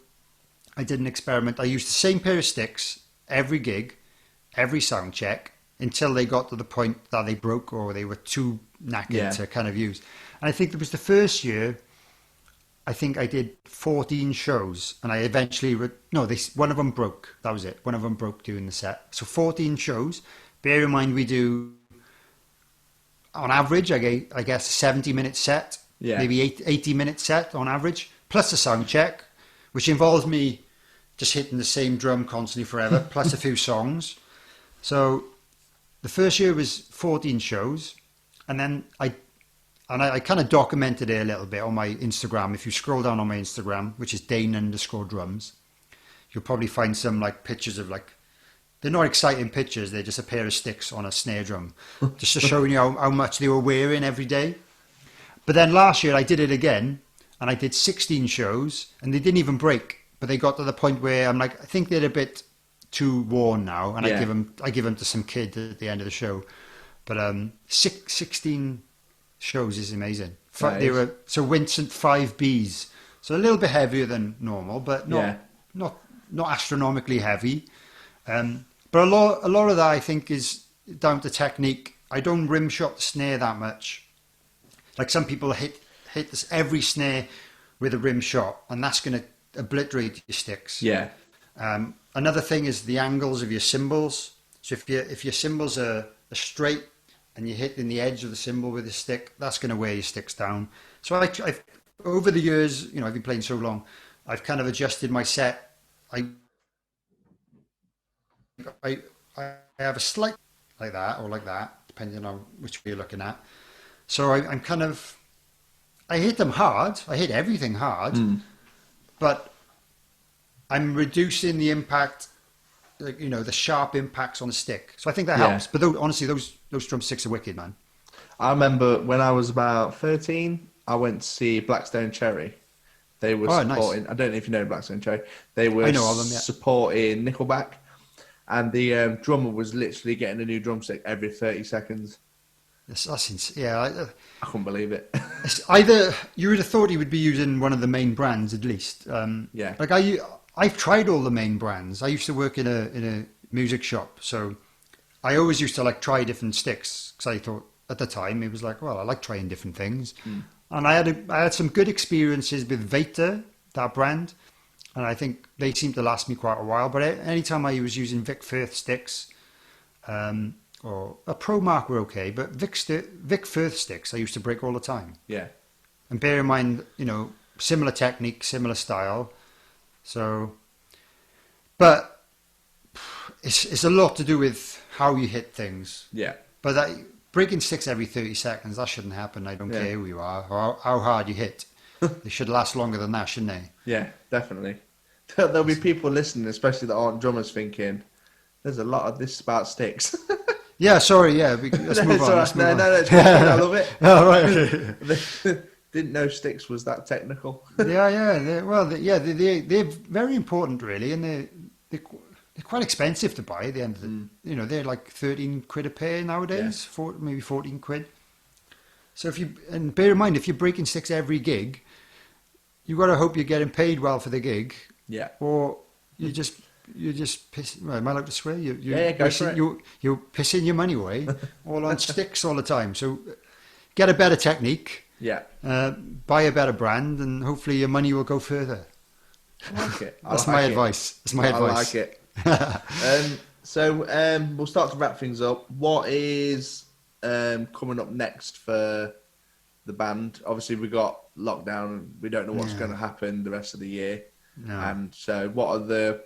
I did an experiment. I used the same pair of sticks every gig, every sound check, until they got to the point that they broke or they were too knackered to kind of use. And I think it was the first year I think I did 14 shows, and I eventually one of them broke. That was it. One of them broke during the set. So 14 shows. Bear in mind we do, on average, I guess, a 70-minute set, maybe 80-minute set on average, plus a sound check, which involves me just hitting the same drum constantly forever, plus a few songs. So the first year was 14 shows, and then I kind of documented it a little bit on my Instagram. If you scroll down on my Instagram, which is Dane_drums, you'll probably find some like pictures of like, they're not exciting pictures. They're just a pair of sticks on a snare drum, just to show you how much they were wearing every day. But then last year I did it again, and I did 16 shows, and they didn't even break. But they got to the point where I'm like, I think they're a bit too worn now, and I give them to some kid at the end of the show. But 16 shows is amazing. They were so Vincent 5Bs, so a little bit heavier than normal, but not astronomically heavy. But a lot of that I think is down to technique. I don't rim shot the snare that much. Like some people hit this every snare with a rim shot, and that's going to obliterate your sticks. Yeah. Another thing is the angles of your cymbals. So if your cymbals are straight and you hit in the edge of the cymbal with a stick, that's going to wear your sticks down. So I've over the years, I've been playing so long, I've kind of adjusted my set. I have a slight like that or like that, depending on which way you're looking at. So I'm kind of, I hit them hard. I hit everything hard, but I'm reducing the impact, like, the sharp impacts on the stick. So I think that helps. But honestly, those drumsticks are wicked, man. I remember when I was about 13, I went to see Blackstone Cherry. They were supporting, nice. I don't know if you know Blackstone Cherry. They were supporting Nickelback. And the drummer was literally getting a new drumstick every 30 seconds. That's insane. Yeah, I couldn't believe it. Either you would have thought he would be using one of the main brands at least. Like I've tried all the main brands. I used to work in a music shop, so I always used to like try different sticks because I thought at the time it was like, well, I like trying different things, and I had some good experiences with Veta, that brand. And I think they seemed to last me quite a while. But anytime I was using Vic Firth sticks, or a Pro Mark were okay, but Vic Firth sticks I used to break all the time. Yeah. And bear in mind, similar technique, similar style. So, but it's a lot to do with how you hit things. Yeah. But breaking sticks every 30 seconds, that shouldn't happen. I don't care who you are or how hard you hit. They should last longer than that, shouldn't they? Yeah, definitely. There'll be people listening, especially that aren't drummers, thinking, there's a lot of this about sticks. Yeah, sorry, let's move on. No, it's good. I love it. Oh, right. Didn't know sticks was that technical. Yeah. They're very important, really, and they're quite expensive to buy at the end of the, they're like 13 quid a pair nowadays, maybe 14 quid. So and bear in mind, if you're breaking sticks every gig, you've got to hope you're getting paid well for the gig. Yeah. Or you just piss. Well, am I allowed to swear? Go for it. You're pissing your money away all on sticks all the time. So get a better technique. Yeah. Buy a better brand, and hopefully your money will go further. I like it. That's my advice. That's my advice. I like it. So we'll start to wrap things up. What is coming up next for the band? Obviously, we got lockdown. We don't know what's going to happen the rest of the year. No. And so, what are the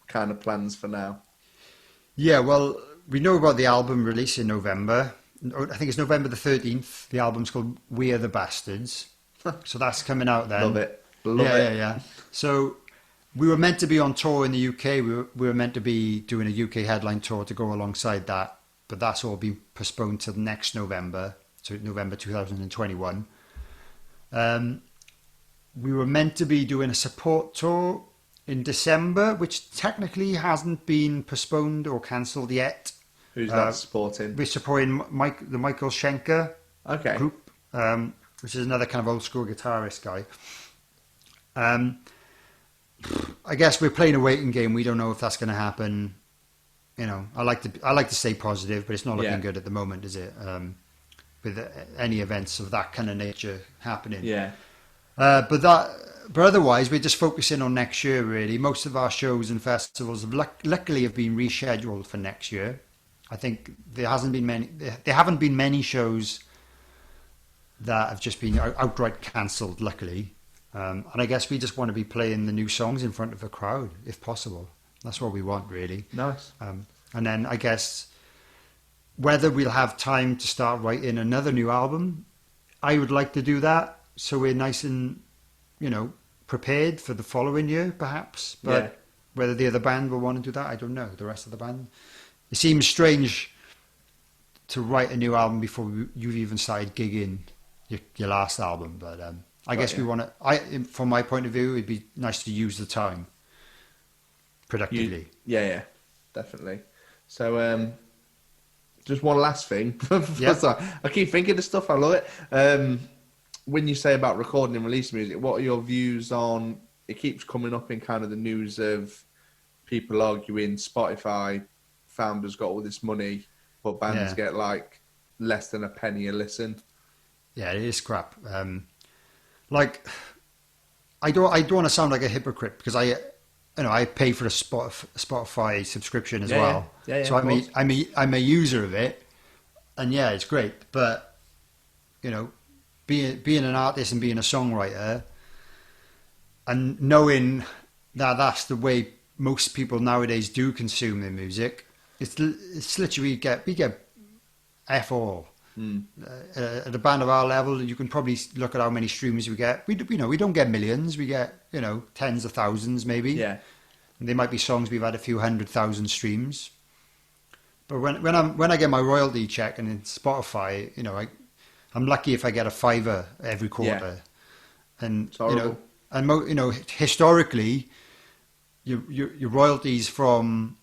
kind of plans for now? Yeah, well, we know about the album release in November. I think it's November the 13th. The album's called We Are the Bastards. So that's coming out then. Love it. Love it. Yeah. So we were meant to be on tour in the UK. We were meant to be doing a UK headline tour to go alongside that. But that's all been postponed till next November. So November 2021. We were meant to be doing a support tour in December, which technically hasn't been postponed or cancelled yet. Who's that supporting? We're supporting the Michael Schenker group, which is another kind of old school guitarist guy. I guess we're playing a waiting game. We don't know if that's going to happen. I like to stay positive, but it's not looking good at the moment, is it? With any events of that kind of nature happening. Yeah. But otherwise, we're just focusing on next year. Really, most of our shows and festivals luckily have been rescheduled for next year. I think there hasn't been many. There haven't been many shows that have just been outright cancelled. Luckily, and I guess we just want to be playing the new songs in front of a crowd, if possible. That's what we want, really. Nice. And then I guess whether we'll have time to start writing another new album, I would like to do that, so we're nice and, prepared for the following year, perhaps. But whether the other band will want to do that, I don't know. The rest of the band. It seems strange to write a new album before you've even started gigging your last album. But I guess we want to. From my point of view, it'd be nice to use the time productively. Yeah, definitely. So, just one last thing. I keep thinking of stuff. I love it. When you say about recording and releasing music, what are your views on? It keeps coming up in kind of the news of people arguing Spotify founders got all this money, but bands get like less than a penny a listen. Yeah, it is crap. I don't want to sound like a hypocrite because I pay for a Spotify subscription as well. Yeah, so I'm a user of it, and it's great. But being an artist and being a songwriter, and knowing that that's the way most people nowadays do consume their music, it's literally we get F all. At a band of our level, you can probably look at how many streams we get. We don't get millions. We get tens of thousands maybe. Yeah. And there might be songs we've had a few 100,000 streams. But when I get my royalty check and in Spotify, I'm lucky if I get a $5 every quarter. Yeah. And historically, your royalties from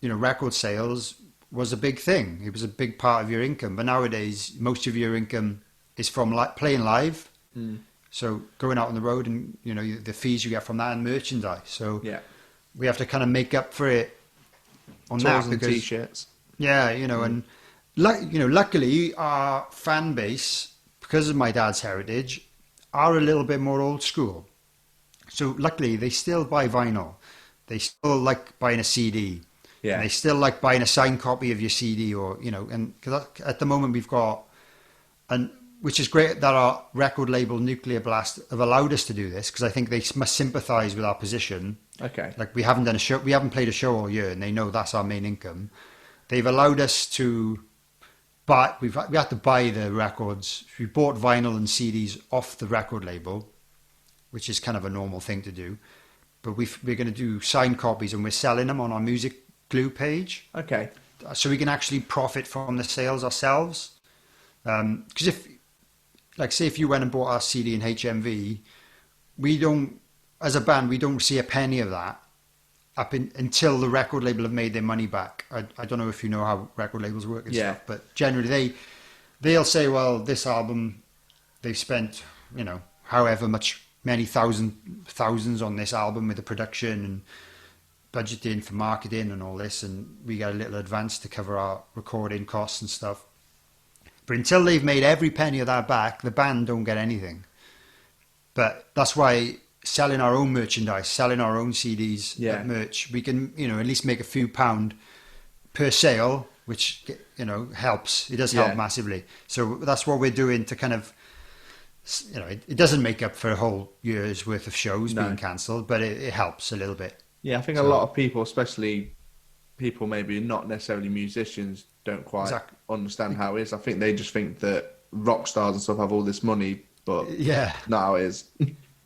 record sales was a big thing. It was a big part of your income. But nowadays, most of your income is from playing live. So going out on the road and the fees you get from that and merchandise. So we have to kind of make up for it on that because t-shirts. And luckily our fan base, because of my dad's heritage, are a little bit more old school. So luckily they still buy vinyl. They still like buying a CD. Yeah. And they still like buying a signed copy of your CD and cause at the moment we've got, which is great that our record label Nuclear Blast have allowed us to do this because I think they must sympathise with our position. Okay. Like we haven't done a show, we haven't played a show all year and they know that's our main income. They've allowed us to buy, we had to buy the records. We bought vinyl and CDs off the record label, which is kind of a normal thing to do. But we're going to do signed copies and we're selling them on our Music Glue page. Okay. So we can actually profit from the sales ourselves. Because say if you went and bought our CD in HMV, as a band, we don't see a penny of that until the record label have made their money back. I don't know if you know how record labels work and stuff, but generally they'll say, well, this album, they've spent, however many thousands on this album with the production and budgeting for marketing and all this, and we get a little advance to cover our recording costs and stuff. But until they've made every penny of that back, the band don't get anything. But that's why selling our own merchandise, selling our own CDs, merch, we can, at least make a few pound per sale, which, helps. It does help massively. So that's what we're doing to kind of, it doesn't make up for a whole year's worth of shows being cancelled, but it helps a little bit. Yeah, I think a lot of people, especially people maybe not necessarily musicians, don't quite understand how it is. I think they just think that rock stars and stuff have all this money, but not how it is.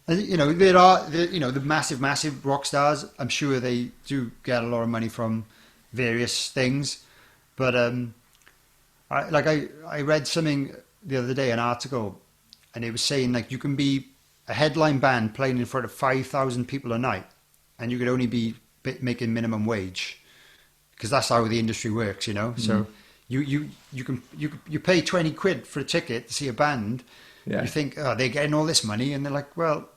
There are the massive rock stars. I'm sure they do get a lot of money from various things, but I read something the other day, an article, and it was saying like you can be a headline band playing in front of 5,000 people a night, and you could only be making minimum wage because that's how the industry works, So you pay 20 quid for a ticket to see a band. Yeah. You think, oh, they're getting all this money, and they're like, well,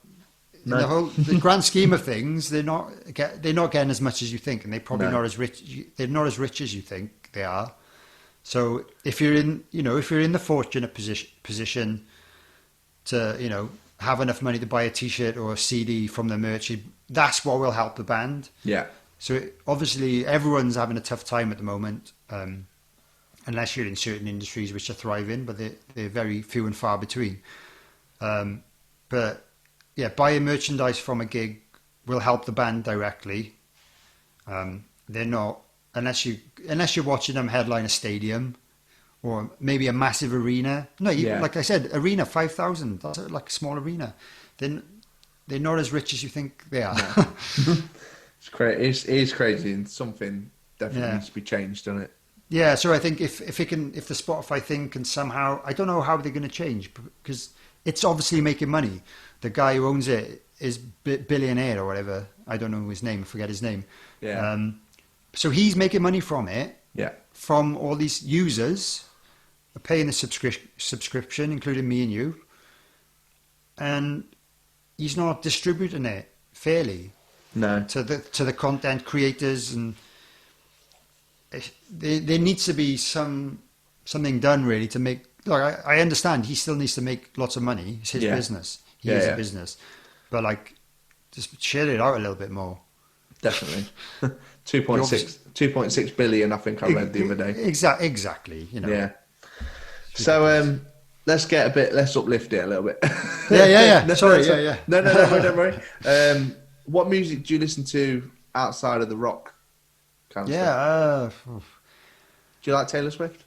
in the grand scheme of things, they're not getting as much as you think, and they're probably not as rich. They're not as rich as you think they are. So if you're in the fortunate position to have enough money to buy a T-shirt or a CD from the merch. That's what will help the band. Yeah. So obviously everyone's having a tough time at the moment, unless you're in certain industries which are thriving, but they're very few and far between. But yeah, buying merchandise from a gig will help the band directly. They're not, unless you're watching them headline a stadium or maybe a massive arena. No, like I said, arena 5,000. That's like a small arena. Then they're not as rich as you think they are. No. It's crazy. It is crazy, and something definitely needs to be changed, doesn't it? Yeah. So I think if the Spotify thing can somehow, I don't know how they're going to change, because it's obviously making money. The guy who owns it is billionaire or whatever. I don't know his name. I forget his name. Yeah. So he's making money from it. Yeah. From all these users paying the subscription, including me and you, and he's not distributing it fairly. No. To the content creators, and there needs to be something done really to make. Like I understand he still needs to make lots of money. It's his business. He is a business, but like just share it out a little bit more. Definitely. 2.6 billion. I think I read the other day. Exactly. You know. Yeah. So let's uplift it a little bit. Yeah. Sorry. Yeah. No, don't worry. What music do you listen to outside of the rock kind of stuff? Do you like Taylor Swift?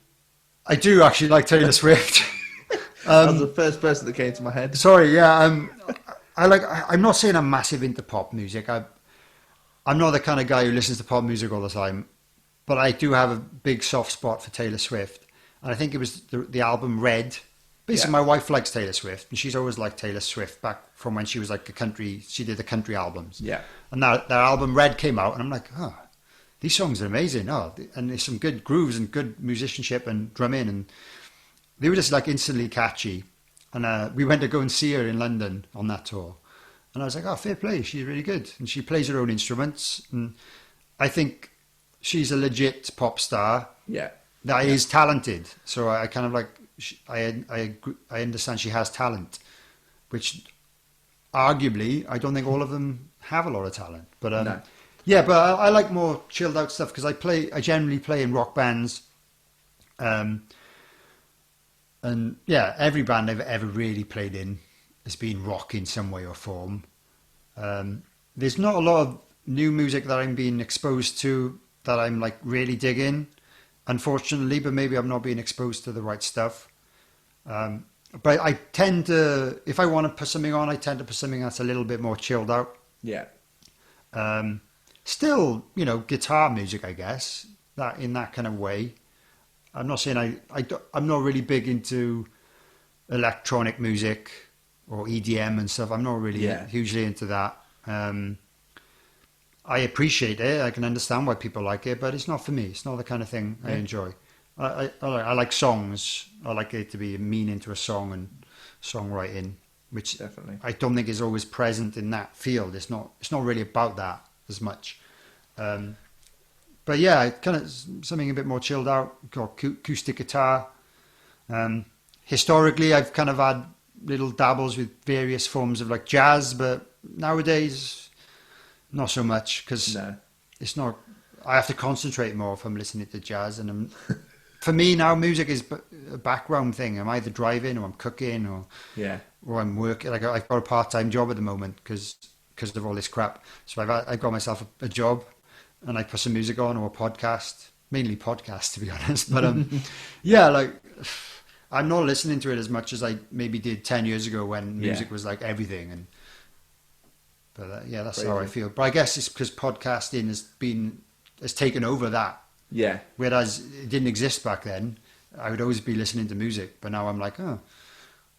I do actually like Taylor Swift. That was the first person that came to my head. Sorry, yeah. I'm not saying I'm massive into pop music. I'm not the kind of guy who listens to pop music all the time, but I do have a big soft spot for Taylor Swift. And I think it was the album Red. Basically, my wife likes Taylor Swift, and she's always liked Taylor Swift back from when she was like she did the country albums. Yeah. And that album Red came out, and I'm like, oh, these songs are amazing. Oh, and there's some good grooves and good musicianship and drumming, and they were just like instantly catchy. And we went to go and see her in London on that tour. And I was like, oh, fair play. She's really good. And she plays her own instruments. And I think she's a legit pop star. Yeah. That is talented. So I kind of like, I understand she has talent, which arguably, I don't think all of them have a lot of talent. But no. Yeah, but I like more chilled out stuff because I generally play in rock bands. And yeah, every band I've ever really played in has been rock in some way or form. There's not a lot of new music that I'm being exposed to that I'm like really digging, unfortunately, but maybe I'm not being exposed to the right stuff. But I tend to, if I want to put something on, I tend to put something that's a little bit more chilled out. Yeah. Still, guitar music, I guess, that in that kind of way. I'm not saying I'm not really big into electronic music or EDM and stuff. I'm not really hugely into that. I appreciate it. I can understand why people like it, but it's not for me. It's not the kind of thing I enjoy. I like songs. I like it to be a meaning to a song and songwriting, which definitely I don't think is always present in that field. It's not really about that as much. But yeah, kind of something a bit more chilled out, got acoustic guitar. Historically, I've kind of had little dabbles with various forms of like jazz, but nowadays, not so much because it's not. I have to concentrate more if I'm listening to jazz, and for me now, music is a background thing. I'm either driving or I'm cooking or I'm working. Like I've got a part-time job at the moment because of all this crap. So I've got myself a job. And I put some music on or a podcast, mainly podcasts to be honest. But yeah, like I'm not listening to it as much as I maybe did 10 years ago when music was like everything. But yeah, that's how I feel. But I guess it's because podcasting has taken over that. Yeah. Whereas it didn't exist back then. I would always be listening to music, but now I'm like, oh,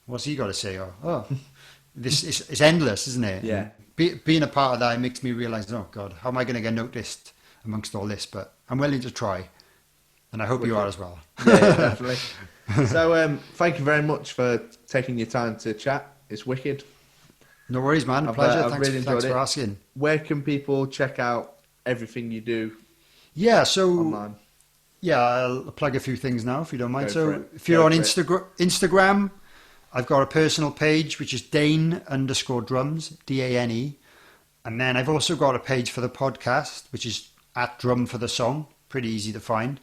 what's he got to say? Or, oh, this it's endless, isn't it? Yeah. Being a part of that, it makes me realize, oh God, how am I going to get noticed amongst all this? But I'm willing to try, and I hope you are as well. Yeah, definitely. So thank you very much for taking your time to chat. It's wicked. No worries, man. A pleasure. I've Thanks for asking. Where can people check out everything you do? Yeah, so online? Yeah, I'll plug a few things now if you don't mind. So if you're on Instagram, I've got a personal page, which is Dane_drums, DANE. And then I've also got a page for the podcast, which is @drumforthesong. Pretty easy to find.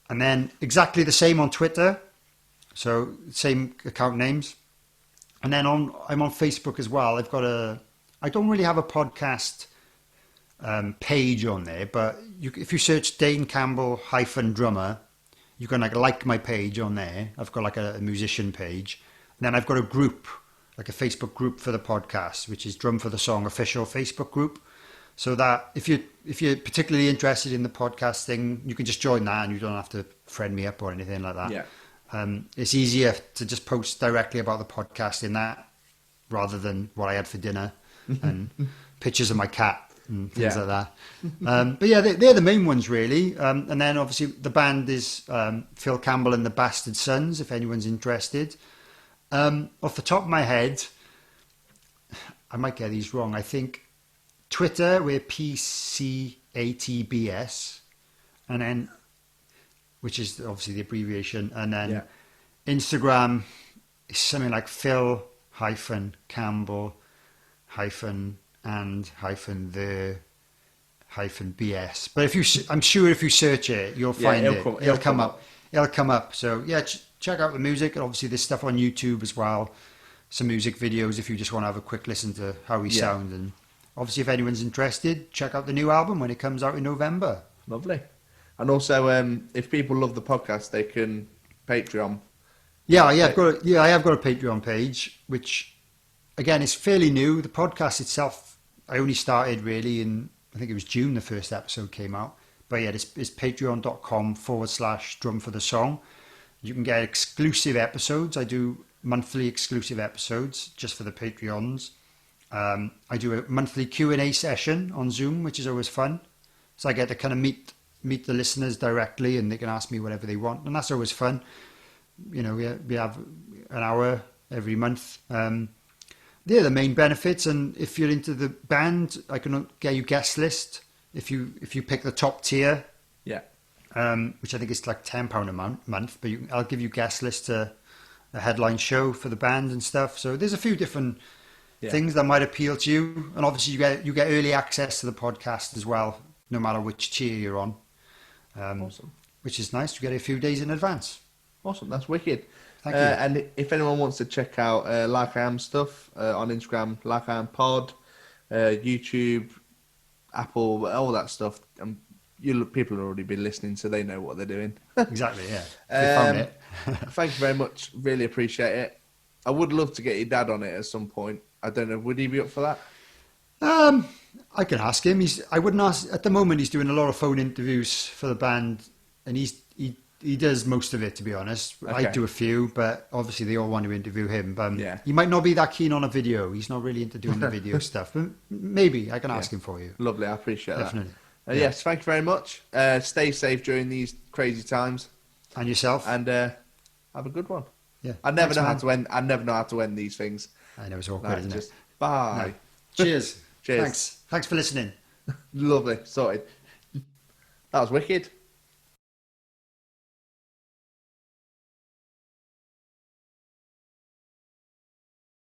And then exactly the same on Twitter. So same account names. And then I'm on Facebook as well. I don't really have a podcast page on there, but if you search Dane Campbell -drummer, you can like my page on there. I've got like a musician page. And then I've got a group, like a Facebook group for the podcast, which is Drum for the Song official Facebook group. So that if you're particularly interested in the podcast thing, you can just join that and you don't have to friend me up or anything like that. Yeah. It's easier to just post directly about the podcast in that rather than what I had for dinner and pictures of my cat and things like that. But yeah, they're the main ones really. And then obviously the band is Phil Campbell and the Bastard Sons, if anyone's interested. Off the top of my head, I might get these wrong. I think Twitter, we're PCATBS, and then, which is obviously the abbreviation, and then Instagram is something like Phil-and-the-BS. But I'm sure if you search it, you'll find it'll come up. It'll come up. So yeah, check out the music, and obviously there's stuff on YouTube as well. Some music videos if you just want to have a quick listen to how we sound. And obviously, if anyone's interested, check out the new album when it comes out in November. Lovely. And also, if people love the podcast, they can Patreon. I have got a Patreon page, which again is fairly new. The podcast itself, I only started really in, I think it was June the first episode came out. But yeah, it's patreon.com/drumforthesong. You can get exclusive episodes. I do monthly exclusive episodes just for the Patreons. I do a monthly Q&A session on Zoom, which is always fun. So I get to kind of meet the listeners directly, and they can ask me whatever they want, and that's always fun. You know, we have an hour every month. They're the main benefits, and if you're into the band, I can get you guest list if you pick the top tier. Yeah. Which I think is like £10 a month, but I'll give you guest list to a headline show for the band and stuff. So there's a few different things that might appeal to you, and obviously you get early access to the podcast as well, no matter which tier you're on. Awesome. Which is nice. You get it a few days in advance. Awesome, that's wicked. Thank you. And if anyone wants to check out Like I Am stuff on Instagram, Like I Am Pod, YouTube, Apple, all that stuff. People have already been listening, so they know what they're doing. Exactly, yeah. They found it. Thank you very much. Really appreciate it. I would love to get your dad on it at some point. I don't know. Would he be up for that? I can ask him. I wouldn't ask at the moment. He's doing a lot of phone interviews for the band, and he does most of it. To be honest, Okay. I do a few, but obviously they all want to interview him. But Yeah. he might not be that keen on a video. He's not really into doing the video stuff. But maybe I can ask him for you. Lovely. I appreciate Definitely. that. Yes, thank you very much. Stay safe during these crazy times, And yourself. and have a good one. Yeah. I never Thanks, know how man. to end. I never know how to end these things. I know it's awkward, Like, isn't just it? bye. No. Cheers. Cheers. Thanks for listening. Lovely. Sorted. That was wicked.